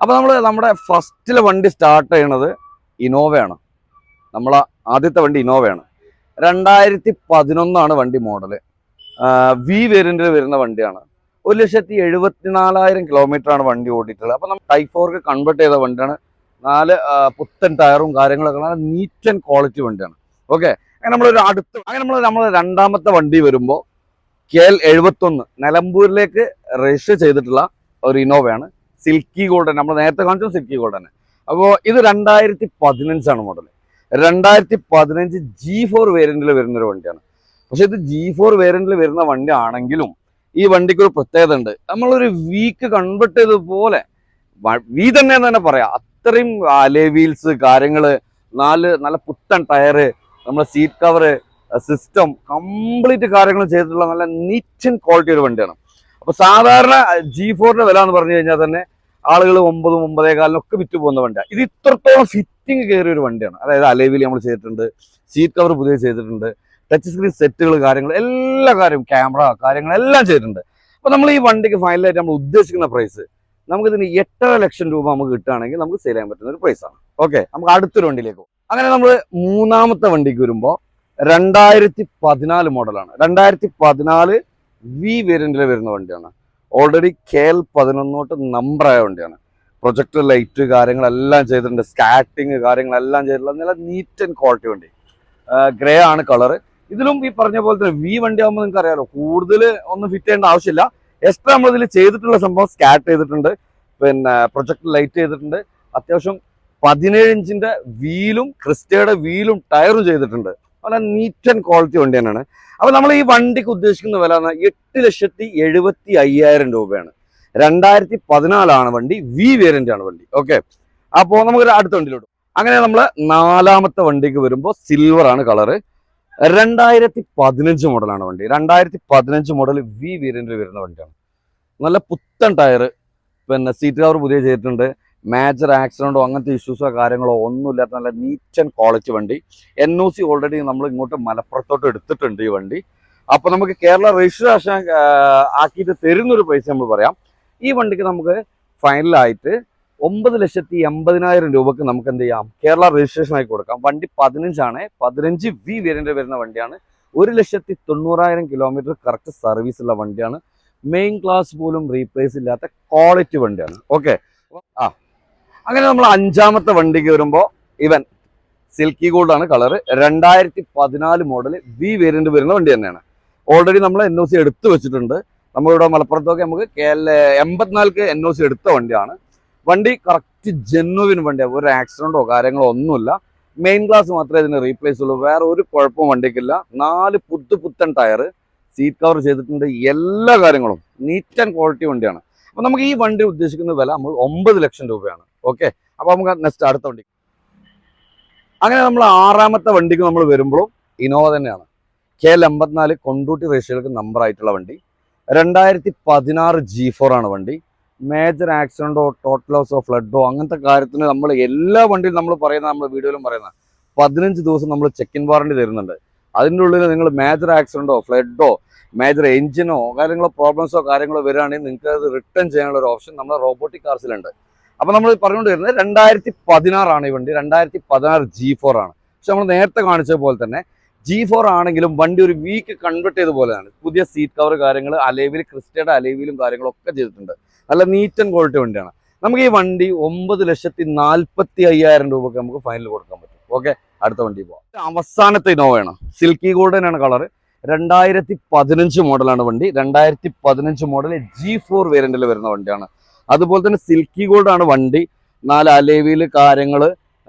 അപ്പോൾ നമ്മുടെ ഫസ്റ്റിലെ വണ്ടി സ്റ്റാർട്ട് ചെയ്യണത് ഇന്നോവയാണ്. നമ്മളെ ആദ്യത്തെ വണ്ടി ഇന്നോവയാണ്. 2011 വണ്ടി മോഡല്. വി വേരിയന്റിൽ വരുന്ന വണ്ടിയാണ്. 1,74,000 കിലോമീറ്ററാണ് വണ്ടി ഓടിയിട്ടുള്ളത്. അപ്പോൾ നമ്മൾ ടൈപ്പ് 4 കൺവേർട്ട് ചെയ്ത വണ്ടിയാണ്. 4 പുത്തൻ ടയറും കാര്യങ്ങളൊക്കെ നല്ല നീറ്റ് ആൻഡ് ക്വാളിറ്റി വണ്ടിയാണ്. ഓക്കെ, അങ്ങനെ നമ്മൾ രണ്ടാമത്തെ വണ്ടി വരുമ്പോൾ KL 71 നിലമ്പൂരിലേക്ക് രജിസ്റ്റർ ചെയ്തിട്ടുള്ള ഒരു ഇന്നോവയാണ്. സിൽക്കി ഗോൾഡൻ, നമ്മൾ നേരത്തെ കാണിച്ചു സിൽക്കി ഗോൾഡൻ. അപ്പോൾ ഇത് 2015 മോഡൽ. 2015 G4 വേരിയന്റിൽ വരുന്നൊരു വണ്ടിയാണ്. പക്ഷെ ഇത് G4 വേരിയന്റിൽ വരുന്ന വണ്ടി ആണെങ്കിലും ഈ വണ്ടിക്ക് ഒരു പ്രത്യേകത ഉണ്ട്. നമ്മളൊരു വീക്ക് കൺവേർട്ട് ചെയ്തതുപോലെ വി തന്നെ പറയാം. അത്രയും അലേ വീൽസ് കാര്യങ്ങള്, നല്ല പുത്തൻ ടയറ്, നമ്മുടെ സീറ്റ് കവറ്, സിസ്റ്റം, കംപ്ലീറ്റ് കാര്യങ്ങൾ ചെയ്തിട്ടുള്ള നല്ല നീറ്റ് ആൻഡ് ക്വാളിറ്റി ഒരു വണ്ടിയാണ്. അപ്പൊ സാധാരണ G4 വില എന്ന് പറഞ്ഞു കഴിഞ്ഞാൽ തന്നെ ആളുകൾ 9, 9.15 വിറ്റ് പോകുന്ന വണ്ടിയാണ്. ഇത് ഇത്രത്തോളം ഫിറ്റിംഗ് കയറിയ ഒരു വണ്ടിയാണ്. അതായത് അലൈവിൽ നമ്മൾ ചെയ്തിട്ടുണ്ട്, സീറ്റ് കവർ പുതിയ ചെയ്തിട്ടുണ്ട്, ടച്ച് സ്ക്രീൻ സെറ്റുകൾ കാര്യങ്ങൾ എല്ലാ കാര്യവും, ക്യാമറ കാര്യങ്ങളെല്ലാം ചെയ്തിട്ടുണ്ട്. അപ്പൊ നമ്മൾ ഈ വണ്ടിക്ക് ഫൈനലായിട്ട് നമ്മൾ ഉദ്ദേശിക്കുന്ന പ്രൈസ് നമുക്കിതിന് 8.5 ലക്ഷം രൂപ നമുക്ക് കിട്ടുകയാണെങ്കിൽ നമുക്ക് സെയിൽ ചെയ്യാൻ പറ്റുന്ന ഒരു പ്രൈസാണ്. ഓക്കെ, നമുക്ക് അടുത്തൊരു വണ്ടിയിലേക്ക് പോകും. അങ്ങനെ നമ്മൾ മൂന്നാമത്തെ വണ്ടിക്ക് വരുമ്പോൾ 2014 മോഡലാണ്. 2014 വി വേരിയന്റിൽ വരുന്ന വണ്ടിയാണ്. ഓൾറെഡി KL 11 തൊട്ട് നമ്പറായ വണ്ടിയാണ്. പ്രൊജക്ടർ ലൈറ്റ് കാര്യങ്ങളെല്ലാം ചെയ്തിട്ടുണ്ട്, സ്കാറ്റിങ് കാര്യങ്ങളെല്ലാം ചെയ്തിട്ടുള്ള നല്ല നീറ്റ് ആൻഡ് ക്വാളിറ്റി വണ്ടി. ഗ്രേ ആണ് കളറ്. ഇതിലും ഈ പറഞ്ഞ പോലെ തന്നെ വി വണ്ടി ആകുമ്പോൾ നിങ്ങൾക്ക് അറിയാലോ, കൂടുതൽ ഒന്നും ഫിറ്റ് ചെയ്യേണ്ട ആവശ്യമില്ല. എക്സ്ട്രാ നമ്മൾ ഇതിൽ ചെയ്തിട്ടുള്ള സംഭവം സ്കാറ്റ് ചെയ്തിട്ടുണ്ട്, പിന്നെ പ്രൊജക്ടർ ലൈറ്റ് ചെയ്തിട്ടുണ്ട്, അത്യാവശ്യം 17 ഇഞ്ചിന്റെ വീലും ക്രിസ്റ്റയുടെ വീലും ടയറും ചെയ്തിട്ടുണ്ട്. നല്ല നീറ്റ് ആൻഡ് ക്വാളിറ്റി വണ്ടി തന്നെയാണ്. അപ്പൊ നമ്മൾ ഈ വണ്ടിക്ക് ഉദ്ദേശിക്കുന്ന വില 8,75,000 രൂപയാണ്. 2014 വണ്ടി, വി വേരിയന്റ് ആണ് വണ്ടി. ഓക്കെ, അപ്പോൾ നമുക്ക് അടുത്ത വണ്ടിയിലോട്ട്. അങ്ങനെ നമ്മൾ നാലാമത്തെ വണ്ടിക്ക് വരുമ്പോൾ സിൽവർ ആണ് കളറ്. 2015 മോഡലാണ് വണ്ടി. 2015 മോഡൽ വി വേരിയന്റിൽ വരുന്ന വണ്ടിയാണ്. നല്ല പുത്തൻ ടയറ്, പിന്നെ സീറ്റ് കവർ പുതിയ ചെയ്തിട്ടുണ്ട്. മേജർ ആക്സിഡന്റോ അങ്ങനത്തെ ഇഷ്യൂസോ കാര്യങ്ങളോ ഒന്നുമില്ലാത്ത നല്ല നീറ്റ് ആൻഡ് ക്വാളിറ്റി വണ്ടി. NOC ഓൾറെഡി നമ്മൾ ഇങ്ങോട്ട് മലപ്പുറത്തോട്ട് എടുത്തിട്ടുണ്ട് ഈ വണ്ടി. അപ്പൊ നമുക്ക് കേരള രജിസ്ട്രേഷൻ ആക്കിയിട്ട് തരുന്നൊരു പൈസ നമ്മൾ പറയാം. ഈ വണ്ടിക്ക് നമുക്ക് ഫൈനലായിട്ട് 9,80,000 രൂപക്ക് നമുക്ക് എന്ത് ചെയ്യാം, കേരള രജിസ്ട്രേഷൻ ആയി കൊടുക്കാം. വണ്ടി 15 വി വേരിയന്റ് വരുന്ന വണ്ടിയാണ്. 1,90,000 കിലോമീറ്റർ കറക്റ്റ് സർവീസ് ഉള്ള വണ്ടിയാണ്. മെയിൻ ക്ലാസ് പോലും റീപ്ലേസ് ഇല്ലാത്ത ക്വാളിറ്റി വണ്ടിയാണ്. ഓക്കെ, അങ്ങനെ നമ്മൾ അഞ്ചാമത്തെ വണ്ടിക്ക് വരുമ്പോൾ ഇവൻ സിൽക്കി ഗോൾഡ് ആണ് കളറ്. 2014 മോഡൽ വി വേരിയന്റ് വരുന്ന വണ്ടി തന്നെയാണ്. ഓൾറെഡി നമ്മൾ NOC എടുത്തു വെച്ചിട്ടുണ്ട്. നമ്മളിവിടെ മലപ്പുറത്തൊക്കെ നമുക്ക് KL 84 NOC എടുത്ത വണ്ടിയാണ്. വണ്ടി കറക്റ്റ് ജെന്യുവിൻ വണ്ടിയാണ്. ഒരു ആക്സിഡന്റോ കാര്യങ്ങളോ ഒന്നുമില്ല. മെയിൻ ക്ലാസ് മാത്രമേ ഇതിന് റീപ്ലേസ് ഉള്ളൂ. വേറെ ഒരു കുഴപ്പവും വണ്ടിക്കില്ല. 4 പുത്തൻ ടയർ, സീറ്റ് കവർ ചെയ്തിട്ടുണ്ട്, എല്ലാ കാര്യങ്ങളും നീറ്റ് ആൻഡ് ക്വാളിറ്റി വണ്ടിയാണ്. അപ്പൊ നമുക്ക് ഈ വണ്ടി ഉദ്ദേശിക്കുന്ന വില നമ്മൾ 9 ലക്ഷം രൂപയാണ്. ഓക്കെ, അപ്പൊ നമുക്ക് നെക്സ്റ്റ് അടുത്ത വണ്ടി. അങ്ങനെ നമ്മൾ ആറാമത്തെ വണ്ടിക്ക് നമ്മൾ വരുമ്പോഴും ഇന്നോവ തന്നെയാണ്. KL 84 കൊണ്ടൂട്ടി രജിസ്ട്രേഷനിലേക്ക് നമ്പർ ആയിട്ടുള്ള വണ്ടി. 2016 G4 ആണ് വണ്ടി. മേജർ ആക്സിഡന്റോ ടോട്ടൽ ലോസോ ഫ്ലഡോ അങ്ങനത്തെ കാര്യത്തിന് നമ്മൾ എല്ലാ വണ്ടിയും നമ്മൾ പറയുന്ന, നമ്മുടെ വീഡിയോയിലും പറയുന്ന 15 ദിവസം നമ്മൾ ചെക്ക് ഇൻ വാറണ്ടി തരുന്നുണ്ട്. അതിൻ്റെ ഉള്ളിൽ നിങ്ങൾ മേജർ ആക്സിഡന്റോ ഫ്ലഡോ മേജർ എഞ്ചിനോ കാര്യങ്ങളോ പ്രോബ്ലംസോ കാര്യങ്ങളോ വരികയാണെങ്കിൽ നിങ്ങൾക്ക് അത് റിട്ടേൺ ചെയ്യാനുള്ള ഒരു ഓപ്ഷൻ നമ്മുടെ റോബോട്ടിക് കാർസിലുണ്ട്. അപ്പൊ നമ്മൾ പറഞ്ഞുകൊണ്ട് വരുന്നത് 2016 ആണ് ഈ വണ്ടി. 2016 G4 ആണ്. പക്ഷെ നമ്മൾ നേരത്തെ കാണിച്ച പോലെ തന്നെ G4 ആണെങ്കിലും വണ്ടി ഒരു വീക്ക് കൺവേർട്ട് ചെയ്ത പോലെയാണ്. പുതിയ സീറ്റ് കവർ കാര്യങ്ങൾ, അലേവിൽ ക്രിസ്റ്റയുടെ അലേവിലും കാര്യങ്ങളൊക്കെ ചെയ്തിട്ടുണ്ട്. നല്ല നീറ്റ് ആൻഡ് ക്വാളിറ്റി വണ്ടിയാണ്. നമുക്ക് ഈ വണ്ടി 9,45,000 രൂപക്ക് നമുക്ക് ഫൈനൽ കൊടുക്കാൻ പറ്റും. ഓക്കെ, അടുത്ത വണ്ടി പോവാം. അവസാനത്തെ ഇന്നോവയാണ്. സിൽക്കി ഗോൾഡൻ ആണ് കളറ്. 2015 മോഡലാണ് വണ്ടി. 2015 മോഡൽ G4 വേരിയന്റിൽ വരുന്ന വണ്ടിയാണ്. അതുപോലെ തന്നെ സിൽക്കി ഗോൾഡ് ആണ് വണ്ടി. 4 അലേവില് കാര്യങ്ങള്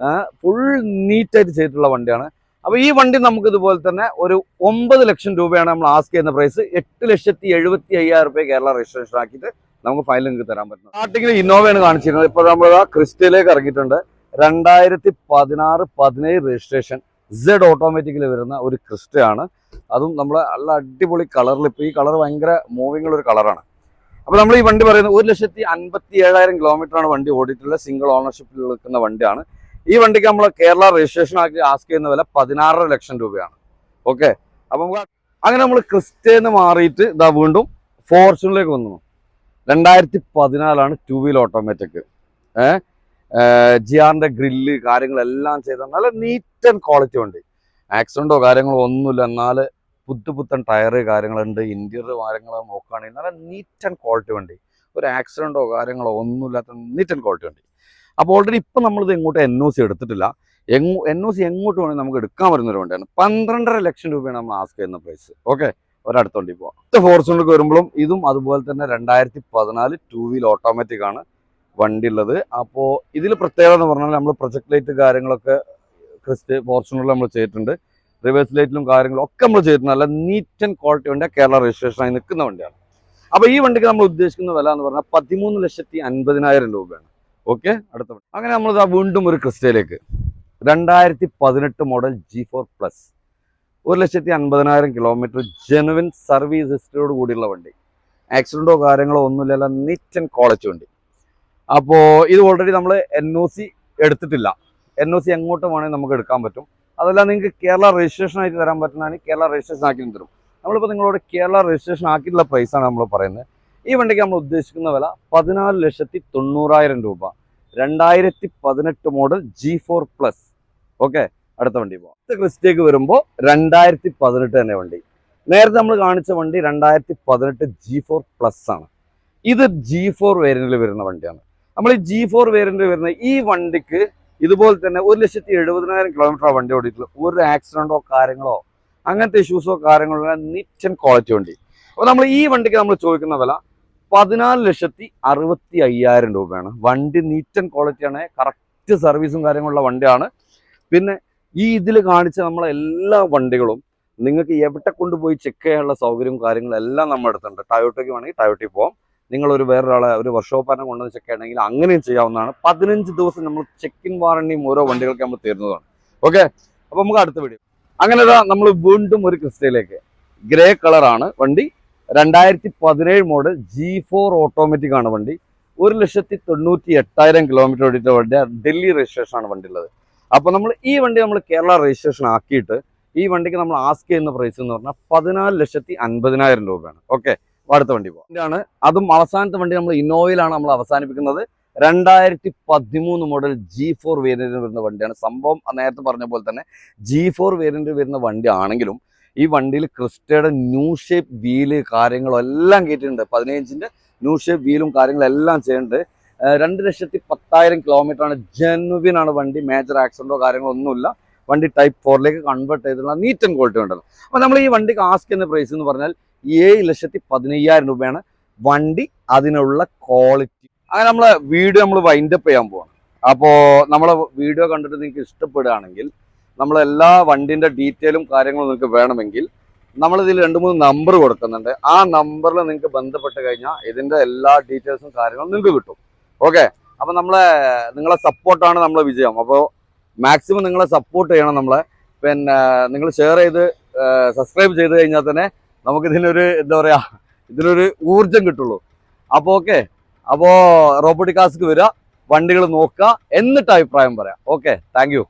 ഫുൾ നീറ്റായിട്ട് ചെയ്തിട്ടുള്ള വണ്ടിയാണ്. അപ്പൊ ഈ വണ്ടി നമുക്ക് ഇതുപോലെ തന്നെ ഒരു 9 ലക്ഷം രൂപയാണ് നമ്മൾ ആസ്ക് ചെയ്യുന്ന പ്രൈസ്. 8,75,000 രൂപ കേരള രജിസ്ട്രേഷൻ ആക്കിയിട്ട് നമുക്ക് ഫൈനൽ നിങ്ങൾക്ക് തരാൻ പറ്റും. സ്റ്റാർട്ടിങ്ങിൽ ഇന്നോവയാണ് കാണിച്ചിരുന്നത്. ഇപ്പോൾ നമ്മൾ ക്രിസ്റ്റയിലേക്ക് ഇറങ്ങിയിട്ടുണ്ട്. 2016-17 രജിസ്ട്രേഷൻ Z ഓട്ടോമാറ്റിക്കിൽ വരുന്ന ഒരു ക്രിസ്റ്റയാണ്. അതും നമ്മൾ നല്ല അടിപൊളി കളറിൽ, ഇപ്പോൾ ഈ കളർ ഭയങ്കര മൂവിംഗ് ഉള്ള ഒരു കളറാണ്. അപ്പോൾ നമ്മൾ ഈ വണ്ടി പറയുന്നത് 1,57,000 കിലോമീറ്ററാണ് വണ്ടി ഓടിയിട്ടുള്ള സിംഗിൾ ഓണർഷിപ്പിൽ നിൽക്കുന്ന വണ്ടിയാണ്. ഈ വണ്ടിക്ക് നമ്മൾ കേരള രജിസ്ട്രേഷൻ ആക്കി ആസ്ക് ചെയ്യുന്ന വില 16.5 ലക്ഷം രൂപയാണ്. ഓക്കെ, അപ്പം അങ്ങനെ നമ്മൾ ക്രിസ്റ്റേന്ന് മാറിയിട്ട് ഇതാ വീണ്ടും ഫോർച്യൂണിലേക്ക് വന്നു. 2014 2 വീൽ ഓട്ടോമാറ്റിക്. ജിആറിന്റെ ഗ്രില്ല് കാര്യങ്ങളെല്ലാം ചെയ്ത നല്ല നീറ്റ് ആൻഡ് ക്വാളിറ്റി വണ്ടി. ആക്സിഡന്റോ കാര്യങ്ങളോ ഒന്നുമില്ല. എന്നാൽ പുത്തൻ ടയറ് കാര്യങ്ങളുണ്ട്. ഇന്റീരിയർ കാര്യങ്ങളോ നോക്കുകയാണെങ്കിൽ നല്ല നീറ്റ് ആൻഡ് ക്വാളിറ്റി വണ്ടി. ഒരു ആക്സിഡന്റോ കാര്യങ്ങളോ ഒന്നുമില്ലാത്ത നീറ്റ് ആൻഡ് ക്വാളിറ്റി വണ്ടി. അപ്പോൾ ഓൾറെഡി ഇപ്പം നമ്മളിത് എങ്ങോട്ട് NOC എടുത്തിട്ടില്ല. NOC എങ്ങോട്ട് വേണമെങ്കിൽ നമുക്ക് എടുക്കാൻ പറ്റുന്നൊരു വണ്ടിയാണ്. 12.5 ലക്ഷം രൂപയാണ് നമ്മൾ ആസ്ക് ചെയ്യുന്ന പ്രൈസ്. ഓക്കെ, ഒരടുത്ത വണ്ടി പോവാം. ഫോർച്യൂണർക്ക് വരുമ്പോഴും ഇതും അതുപോലെ തന്നെ 2014 2 വീൽ ഓട്ടോമാറ്റിക് ആണ് വണ്ടി ഉള്ളത്. അപ്പോൾ ഇതിൽ പ്രത്യേകത എന്ന് പറഞ്ഞാൽ നമ്മൾ പ്രൊജക്ട് ലൈറ്റ് കാര്യങ്ങളൊക്കെ ഫോർച്യൂണറിൽ നമ്മൾ ചെയ്തിട്ടുണ്ട്. റിവേഴ്സ് ലൈറ്റിലും കാര്യങ്ങളും ഒക്കെ നമ്മൾ ചെയ്തിട്ടുണ്ട്. നല്ല നീറ്റ് ആൻഡ് ക്വാളിറ്റി വണ്ടി, കേരള രജിസ്ട്രേഷനായി നിൽക്കുന്ന വണ്ടിയാണ്. അപ്പോൾ ഈ വണ്ടിക്ക് നമ്മൾ ഉദ്ദേശിക്കുന്ന വില എന്ന് പറഞ്ഞാൽ 13,50,000 രൂപയാണ്. ഓക്കെ, അടുത്ത വണ്ടി. അങ്ങനെ നമ്മൾ വീണ്ടും ഒരു ക്രിസ്റ്റയിലേക്ക് 2018 model G4 plus 1,50,000 kilometre genuine service ഹിസ്റ്ററിയോട് കൂടിയുള്ള വണ്ടി. ആക്സിഡന്റോ കാര്യങ്ങളോ ഒന്നുമില്ല, നീറ്റ് ആൻഡ് ക്വാളിറ്റി വണ്ടി. അപ്പോൾ ഇത് ഓൾറെഡി നമ്മൾ NOC എടുത്തിട്ടില്ല. NOC എങ്ങോട്ട് വേണമെങ്കിൽ നമുക്ക് എടുക്കാൻ പറ്റും. അതല്ല നിങ്ങൾക്ക് കേരള രജിസ്ട്രേഷൻ ആയിട്ട് തരാൻ പറ്റുന്നതാണെങ്കിൽ കേരള രജിസ്ട്രേഷൻ ആക്കി തരും. നമ്മളിപ്പോൾ നിങ്ങളോട് കേരള രജിസ്ട്രേഷൻ ആക്കിയിട്ടുള്ള പ്രൈസാണ് നമ്മൾ പറയുന്നത്. ഈ വണ്ടിക്ക് നമ്മൾ ഉദ്ദേശിക്കുന്ന വില 14,90,000 രൂപ. 2018 മോഡൽ G4 പ്ലസ്. ഓക്കെ, അടുത്ത വണ്ടി പോകാം. അടുത്ത ക്രിസ്റ്റയ്ക്ക് വരുമ്പോൾ 2018 തന്നെ വണ്ടി. നേരത്തെ നമ്മൾ കാണിച്ച വണ്ടി 2018 G4 പ്ലസ് ആണ്. ഇത് G4 വേരിയന്റിൽ വരുന്ന വണ്ടിയാണ്. നമ്മൾ ഈ G4 വേരിയന്റിൽ വരുന്ന ഈ വണ്ടിക്ക് ഇതുപോലെ തന്നെ 1,70,000 കിലോമീറ്റർ വണ്ടി ഓടിയിട്ടുള്ളൂ. ഒരു ആക്സിഡന്റോ കാര്യങ്ങളോ അങ്ങനത്തെ ഇഷ്യൂസോ കാര്യങ്ങളോ നീറ്റ് ആൻഡ് ക്വാളിറ്റി വണ്ടി. അപ്പോൾ നമ്മൾ ഈ വണ്ടിക്ക് നമ്മൾ ചോദിക്കുന്ന വില 14,65,000 രൂപയാണ്. വണ്ടി നീറ്റ് ആൻഡ് ക്വാളിറ്റിയാണ്, കറക്റ്റ് സർവീസും കാര്യങ്ങളുള്ള വണ്ടിയാണ്. പിന്നെ ഈ ഇതിൽ കാണിച്ച നമ്മളെ എല്ലാ വണ്ടികളും നിങ്ങൾക്ക് എവിടെ കൊണ്ടുപോയി ചെക്ക് ചെയ്യാനുള്ള സൗകര്യവും കാര്യങ്ങളും എല്ലാം നമ്മൾ എടുത്തിട്ടുണ്ട്. ടയോട്ടയ്ക്ക് വേണമെങ്കിൽ ടയോട്ടയ്ക്ക് പോകാം. നിങ്ങളൊരു വേറൊരാളെ ഒരു വർക്ക്ഷോപ്പാനെ കൊണ്ടുവന്ന് ചെക്ക് ചെയ്യണമെങ്കിൽ അങ്ങനെയും ചെയ്യാവുന്നതാണ്. 15 ദിവസം നമ്മൾ ചെക്കിൻ വാറണ്ടിയും ഓരോ വണ്ടികൾക്ക് നമ്മൾ തരുന്നതാണ്. ഓക്കെ, അപ്പോൾ നമുക്ക് അടുത്ത വീഡിയോ. അങ്ങനെ നമ്മൾ വീണ്ടും ഒരു ക്രിസ്റ്റയിലേക്ക്. ഗ്രേ കളറാണ് വണ്ടി. 2017 മോഡൽ G4 ഓട്ടോമാറ്റിക് ആണ് വണ്ടി. 1,98,000 കിലോമീറ്റർ ഓടിച്ച വണ്ടി. ഡൽഹി രജിസ്ട്രേഷൻ ആണ് വണ്ടി ഉള്ളത്. അപ്പോൾ നമ്മൾ ഈ വണ്ടി നമ്മൾ കേരള രജിസ്ട്രേഷൻ ആക്കിയിട്ട് ഈ വണ്ടിക്ക് നമ്മൾ ആസ്ക് ചെയ്യുന്ന പ്രൈസ് എന്ന് പറഞ്ഞാൽ 14,50,000 രൂപയാണ്. ഓക്കെ, അടുത്ത വണ്ടി പോകാം. അതും അവസാനത്തെ വണ്ടി നമ്മൾ ഇന്നോവയിലാണ് നമ്മൾ അവസാനിപ്പിക്കുന്നത്. 2013 മോഡൽ G4 വേരിയന്റിൽ വരുന്ന വണ്ടിയാണ്. സംഭവം നേരത്തെ പറഞ്ഞ പോലെ തന്നെ G4 വേരിയന്റിൽ വരുന്ന വണ്ടി ആണെങ്കിലും ഈ വണ്ടിയിൽ ക്രിസ്റ്റയുടെ ന്യൂ ഷേപ്പ് വീല് കാര്യങ്ങളും എല്ലാം കയറ്റിയിട്ടുണ്ട്. 15 ഇഞ്ചിന്റെ ന്യൂ ഷേപ്പ് വീലും കാര്യങ്ങളും എല്ലാം ചെയ്യുന്നുണ്ട്. 2,10,000 കിലോമീറ്റർ ആണ്. ജെനുവിൻ ആണ് വണ്ടി. മേജർ ആക്സിഡന്റോ കാര്യങ്ങളോ ഒന്നുമില്ല. വണ്ടി ടൈപ്പ് 4ലേക്ക് കൺവേർട്ട് ചെയ്തിട്ടുള്ള നീറ്റ് ആൻഡ് ക്വാളിറ്റി ഉണ്ടല്ലോ. അപ്പോൾ നമ്മൾ ഈ വണ്ടിക്ക് ആസ്ക് ചെയ്യുന്ന പ്രൈസ് എന്ന് പറഞ്ഞാൽ 7,15,000 രൂപയാണ്. വണ്ടി അതിനുള്ള ക്വാളിറ്റി. അങ്ങനെ നമ്മളെ വീഡിയോ നമ്മൾ വൈൻഡപ്പ് ചെയ്യാൻ പോവാണ്. അപ്പോൾ നമ്മളെ വീഡിയോ കണ്ടിട്ട് നിങ്ങൾക്ക് ഇഷ്ടപ്പെടുകയാണെങ്കിൽ നമ്മളെല്ലാ വണ്ടിൻ്റെ ഡീറ്റെയിലും കാര്യങ്ങളും നിങ്ങൾക്ക് വേണമെങ്കിൽ നമ്മളിതിൽ 2-3 നമ്പർ കൊടുക്കുന്നുണ്ട്. ആ നമ്പറിൽ നിങ്ങൾക്ക് ബന്ധപ്പെട്ട് കഴിഞ്ഞാൽ ഇതിൻ്റെ എല്ലാ ഡീറ്റെയിൽസും കാര്യങ്ങളും നിങ്ങൾക്ക് കിട്ടും. ഓക്കെ, അപ്പോൾ നിങ്ങളെ സപ്പോർട്ടാണ് നമ്മളെ വിജയം. അപ്പോൾ മാക്സിമം നിങ്ങളെ സപ്പോർട്ട് ചെയ്യണം നമ്മളെ. പിന്നെ നിങ്ങൾ ഷെയർ ചെയ്ത് സബ്സ്ക്രൈബ് ചെയ്ത് കഴിഞ്ഞാൽ തന്നെ നമുക്കിതിനൊരു എന്താ പറയുക, ഇതിനൊരു ഊർജം കിട്ടുള്ളൂ. അപ്പോൾ ഓക്കെ, അപ്പോൾ റോബോട്ടിക് കാസ്ക്ക് വരിക, വണ്ടികൾ നോക്കുക, എന്നിട്ട് അഭിപ്രായം പറയാം. Okay, thank you.